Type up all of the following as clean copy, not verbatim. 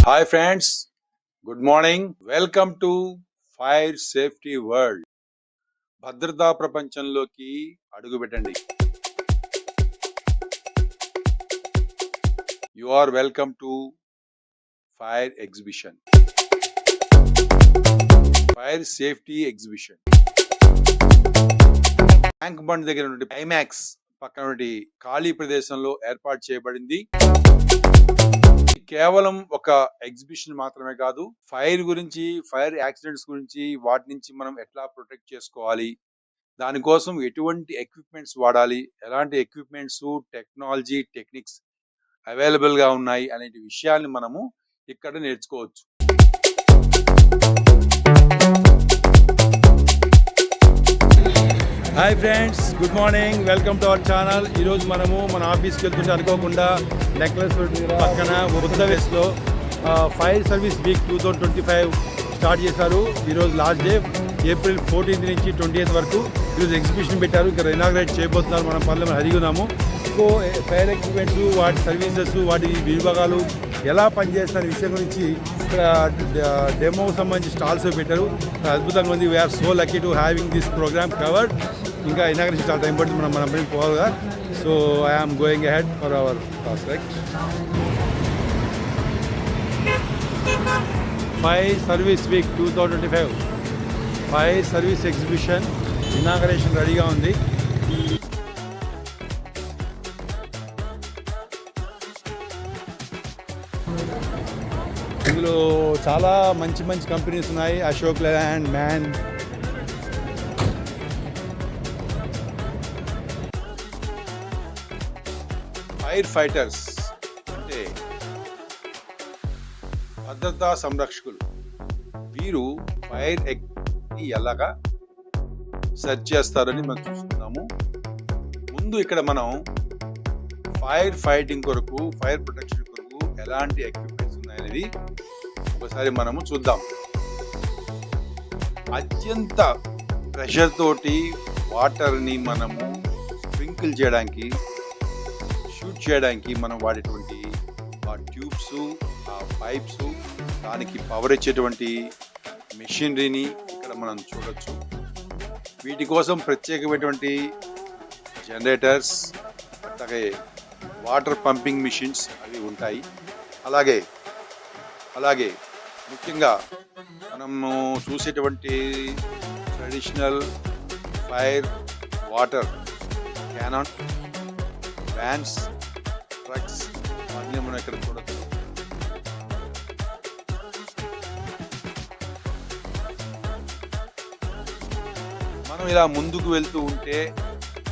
Hi friends, good morning. Welcome to fire safety world. భద్రతా ప్రపంచంలోకి అడుగుపెట్టండి. You are welcome to fire exhibition, fire safety exhibition. Tank Bund దగ్గర నుండి IMAX పక్కన నుండి ఖాళీ ప్రదేశంలో ఏర్పాటు చేయబడింది. కేవలం ఒక ఎగ్జిబిషన్ మాత్రమే కాదు, ఫైర్ గురించి, ఫైర్ యాక్సిడెంట్స్ గురించి, వాటి నుంచి మనం ఎట్లా ప్రొటెక్ట్ చేసుకోవాలి, దానికోసం ఎటువంటి ఎక్విప్మెంట్స్ వాడాలి, ఎలాంటి ఎక్విప్మెంట్స్, టెక్నాలజీ, టెక్నిక్స్ అవైలబుల్ గా ఉన్నాయి అనే విషయాన్ని మనము ఇక్కడ నేర్చుకోవచ్చు. Hi friends, good morning. Welcome to our channel. ఈరోజు మనము మన ఆఫీస్కి వెళ్తుంటే అనుకోకుండా నెక్లెస్ పక్కన ఉత్తరవేస్లో ఫైర్ సర్వీస్ వీక్ 2025 స్టార్ట్ చేశారు. ఈరోజు లాస్ట్ డే, ఏప్రిల్ 14 నుంచి 28 వరకు ఈరోజు ఎగ్జిబిషన్ పెట్టారు. ఇక్కడ ఇనాగ్రేట్ చేయబోతున్నారు. మనం పనులు అడిగినాము. సో ఫైర్ ఎక్విప్మెంట్స్, వాటి సర్వీసెస్, వాటి విభాగాలు ఎలా పనిచేస్తున్న విషయం గురించి ఇక్కడ డెమోకి సంబంధించి స్టాల్స్ పెట్టారు. అద్భుతంగా ఉంది. We are so lucky to having this programme covered. ఇంకా ఇనాగ్రేషన్ చాలా టైం పడుతుంది, మన కంపెనీకి పోవాలిగా. So I'm going ahead for our prospect. Fire service week 2025 fire service exhibition inauguration రెడీగా ఉంది. ఇందులో చాలా మంచి మంచి కంపెనీస్ ఉన్నాయి. Ashok Leyland, MAN, fire fighters అంటే భద్రతా సంరక్షకులు. వీరు ఫైర్ ఎలాగా సెర్చ్ చేస్తారని మనం చూస్తున్నాము. ముందు ఇక్కడ మనం ఫైర్ ఫైటింగ్ కొరకు, ఫైర్ ప్రొటెక్షన్ కొరకు ఎలాంటి ఎక్విప్మెంట్స్ ఉన్నాయనేది ఒకసారి మనము చూద్దాం. అత్యంత ప్రెషర్ తోటి వాటర్ని మనము స్ప్రింకిల్ చేయడానికి, షూట్ చేయడానికి మనం వాడేటువంటి ఆ ట్యూబ్స్, ఆ పైప్స్, దానికి పవర్ ఇచ్చేటువంటి మెషినరీని ఇక్కడ మనం చూడొచ్చు. వీటి కోసం ప్రత్యేకమైనటువంటి జనరేటర్స్, అట్లాగే వాటర్ పంపింగ్ మిషన్స్ అవి ఉంటాయి. అలాగే ముఖ్యంగా మనము చూసేటువంటి traditional fire water cannon, vans, trucks అన్నీ మనం ఇక్కడ చూడొచ్చు. మనం ఇలా ముందుకు వెళ్తూ ఉంటే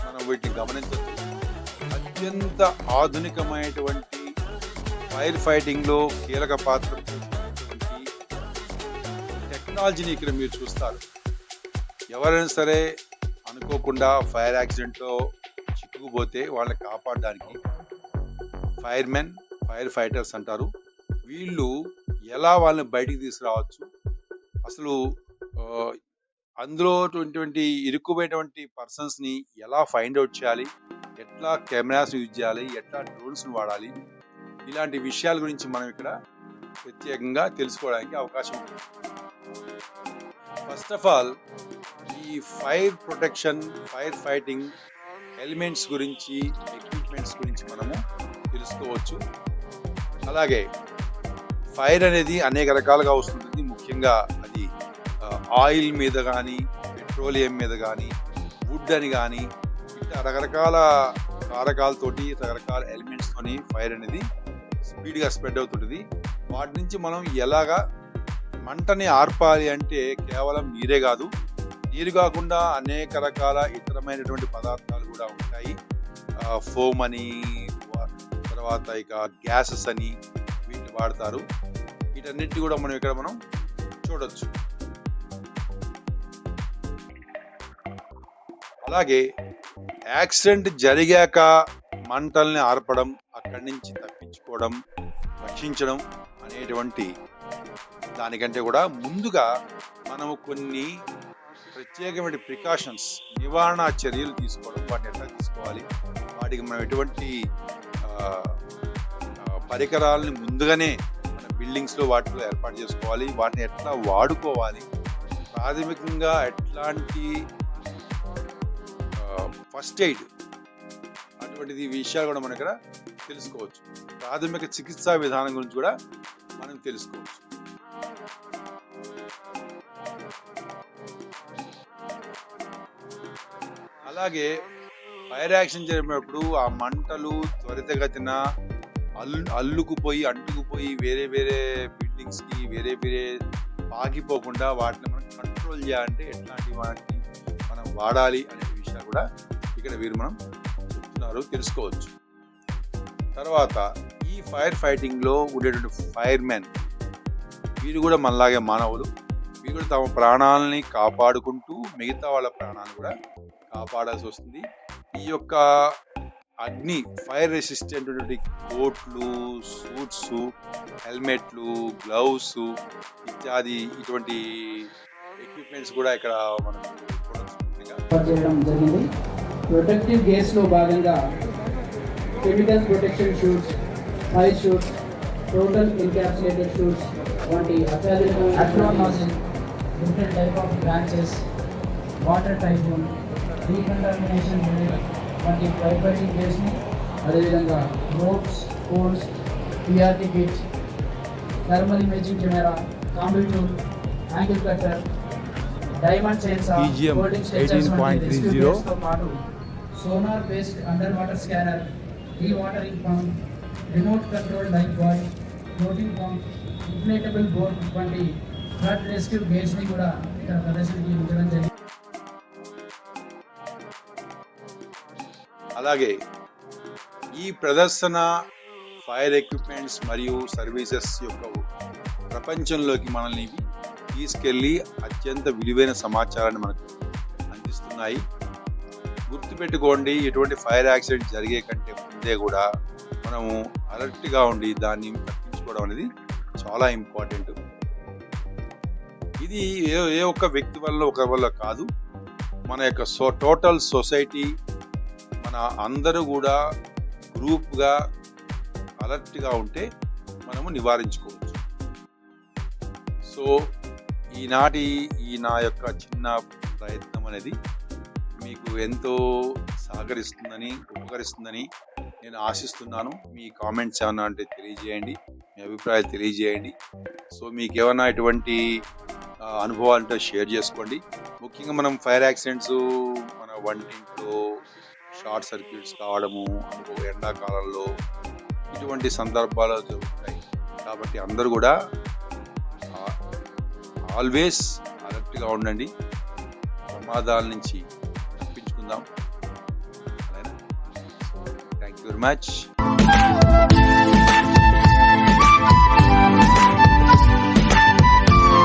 మనం వీటిని గమనించవచ్చు. అత్యంత ఆధునికమైనటువంటి ఫైర్ ఫైటింగ్లో కీలక పాత్ర పోషించేటువంటి టెక్నాలజీని ఇక్కడ మీరు చూస్తారు. ఎవరైనా సరే అనుకోకుండా ఫైర్ యాక్సిడెంట్లో చిక్కుకుపోతే వాళ్ళని కాపాడడానికి ఫైర్మెన్, ఫైర్ ఫైటర్స్ అంటారు. వీళ్ళు ఎలా వాళ్ళని బయటికి తీసుకురావచ్చు, అసలు అందులో ఇరుక్కుపోయేటువంటి పర్సన్స్ని ఎలా ఫైండ్ అవుట్ చేయాలి, ఎట్లా కెమెరాస్ యూజ్ చేయాలి, ఎట్లా డ్రోన్స్ని వాడాలి, ఇలాంటి విషయాల గురించి మనం ఇక్కడ ప్రత్యేకంగా తెలుసుకోవడానికి అవకాశం ఉంది. ఫస్ట్ ఆఫ్ ఆల్, ఈ fire protection, fire fighting elements గురించి, ఎక్విప్మెంట్స్ గురించి మనము తెలుసుకోవచ్చు. అలాగే ఫైర్ అనేది అనేక రకాలుగా వస్తుంటుంది. ముఖ్యంగా అది ఆయిల్ మీద కానీ, పెట్రోలియం మీద కానీ, వుడ్ అని కానీ, ఇట్లా రకరకాల కారకాలతోటి, రకరకాల ఎలిమెంట్స్ తోని ఫైర్ అనేది స్పీడ్గా స్ప్రెడ్ అవుతుంటుంది. వాటి నుంచి మనం ఎలాగా మంటని ఆర్పాలి అంటే కేవలం నీరే కాదు, నీరు కాకుండా అనేక రకాల ఇతరమైనటువంటి పదార్థాలు కూడా ఉంటాయి. ఫోమ్ అని, తర్వాత ఇక గ్యాసెస్ అని వీటిని వాడతారు. వీటన్నిటిని కూడా మనం ఇక్కడ చూడొచ్చు. అలాగే యాక్సిడెంట్ జరిగాక మంటల్ని ఆర్పడం, అక్కడి నుంచి తప్పించుకోవడం, రక్షించడం అనేటువంటి దానికంటే కూడా ముందుగా మనము కొన్ని ప్రత్యేకమైన ప్రికాషన్స్, నివారణ చర్యలు తీసుకోవడం, వాటిని ఎట్లా తీసుకోవాలి, వాటికి మనం ఎటువంటి పరికరాలని ముందుగానే మన బిల్డింగ్స్లో వాటిలో ఏర్పాటు చేసుకోవాలి, వాటిని ఎట్లా వాడుకోవాలి, ప్రాథమికంగా ఎట్లాంటి ఫస్ట్ ఎయిడ్ అటువంటిది విషయాలు కూడా మనం ఇక్కడ తెలుసుకోవచ్చు. ప్రాథమిక చికిత్సా విధానం గురించి కూడా మనం తెలుసుకోవచ్చు. అలాగే ఫైర్ యాక్షన్ జరిగినప్పుడు ఆ మంటలు త్వరితగతిన అల్లుకుపోయి అంటుకుపోయి వేరే వేరే బిల్డింగ్స్కి వేరే వేరే పాకిపోకుండా వాటిని మనం కంట్రోల్ చేయాలంటే ఎట్లాంటి వాటిని మనం వాడాలి అనే విషయాలు కూడా ఇక్కడ వీరు మనం చెప్తున్నారు, తెలుసుకోవచ్చు. తర్వాత ఈ ఫైర్ ఫైటింగ్లో ఉండేటువంటి ఫైర్మెన్ వీరు కూడా మనలాగే మానవులు. వీరు కూడా తమ ప్రాణాలని కాపాడుకుంటూ మిగతా వాళ్ళ ప్రాణాలను కూడా కాపాడాల్సి వస్తుంది. ఈ యొక్క అగ్ని ఫైర్ రెసిస్టెంట్ కోట్లు, సూట్స్, హెల్మెట్లు, గ్లౌస్ ఇత్యాది ఇటువంటి ఎక్విప్మెంట్స్ కూడా ఇక్కడ మనం చేయడం జరిగింది. ప్రొటెక్టివ్ గేర్స్లో భాగంగా chemical protection suits, fire suits, total encapsulated suits వంటి అత్యాధునిక different type of branches, water typhoon, decontamination unit వంటి ఫైర్ ఫైటింగ్ గేర్స్ని, అదేవిధంగా ropes, poles, PRT kit, thermal imaging camera, combi tool, angle cutter, diamond sensor, holding structures వంటి rescue గేర్స్తో పాటు sonar based under water scanner, de watering pump, remote control life buoy, floating pump, inflatable boat వంటి flood rescue గేర్స్ని కూడా ఇక్కడ ప్రదర్శనకి ఉంచడం జరిగింది. అలాగే ఈ ప్రదర్శన ఫైర్ ఎక్విప్మెంట్స్ మరియు సర్వీసెస్ యొక్క ప్రపంచంలోకి మనల్ని తీసుకెళ్ళి అత్యంత విలువైన సమాచారాన్ని మనకు అందిస్తున్నాయి. గుర్తుపెట్టుకోండి, ఎటువంటి ఫైర్ యాక్సిడెంట్ జరిగే కంటే ముందే కూడా మనము అలర్ట్గా ఉండి దాన్ని తప్పించుకోవడం అనేది చాలా ఇంపార్టెంట్. ఇది ఏ ఒక్క వ్యక్తి వల్ల ఒక వల్ల కాదు, మన యొక్క టోటల్ సొసైటీ, మన అందరూ కూడా గ్రూప్గా అలర్ట్గా ఉంటే మనము నివారించుకోవచ్చు. సో ఈ నా యొక్క చిన్న ప్రయత్నం అనేది మీకు ఎంతో సహకరిస్తుందని, ఉపకరిస్తుందని నేను ఆశిస్తున్నాను. మీ కామెంట్స్ ఏమన్నా అంటే తెలియజేయండి, మీ అభిప్రాయాలు తెలియజేయండి. సో మీకు ఏమైనా ఎటువంటి అనుభవాలంటే షేర్ చేసుకోండి. ముఖ్యంగా మనం ఫైర్ యాక్సిడెంట్స్ మన వంటింట్లో షార్ట్ సర్క్యూట్స్ కావడము, ఎండాకాలంలో ఇటువంటి సందర్భాలు జరుగుతాయి. కాబట్టి అందరూ కూడా ఆల్వేస్ అలర్ట్గా ఉండండి, ప్రమాదాల నుంచి తప్పించుకుందాం. Thank you very much.